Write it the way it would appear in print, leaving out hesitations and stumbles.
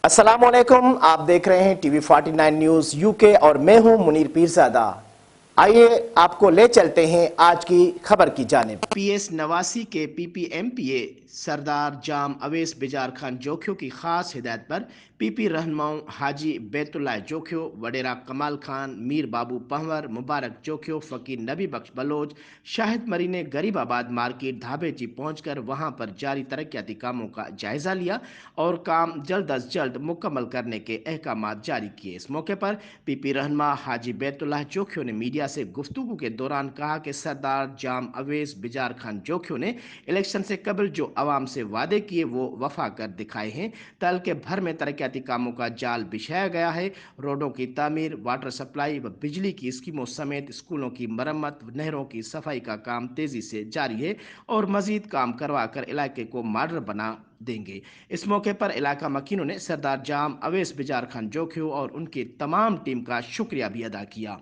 अस्सलाम वालेकुम। आप देख रहे हैं टीवी 49 न्यूज यूके और मैं हूं मुनीर पीरजादा। आइए आपको ले चलते हैं आज की खबर की जानिब। पीएस नवासी के पीपीएमपीए सरदार जाम अवैस बिजार खान जोखियो की खास हिदायत पर पीपी रहनुमाओं हाजी बैतुल्लाह जोखियो, वडेरा कमाल खान, मीर बाबू पहवर, मुबारक जोखियो, फकीर नबी बख्श बलोच, शाहिद मरी ने गरीबाबाद मार्केट धाबेची पहुंचकर वहां पर जारी तरक्याती कामों का जायजा लिया और काम जल्द अज जल्द मुकम्मल करने के अहकामात जारी किए। इस मौके पर पीपी रहनुमा हाजी बैतुल्लाह जोखियो ने मीडिया से गुफ्तगू के दौरान कहा कि सरदार जाम अवैस बिजार खान जोखियो ने इलेक्शन से कबल जो आवाम से वादे किए वो वफा कर दिखाए हैं। तहलके भर में तरक्याती कामों का जाल बिछाया गया है। रोडों की तामीर, वाटर सप्लाई व बिजली की स्कीमों समेत स्कूलों की मरम्मत, नहरों की सफाई का काम तेजी से जारी है और मजीद काम करवा कर इलाके को मॉडर्न बना देंगे। इस मौके पर इलाका मकीनों ने सरदार जाम अवैस बिजार खान जोखियो और उनकी तमाम टीम का शुक्रिया भी अदा किया।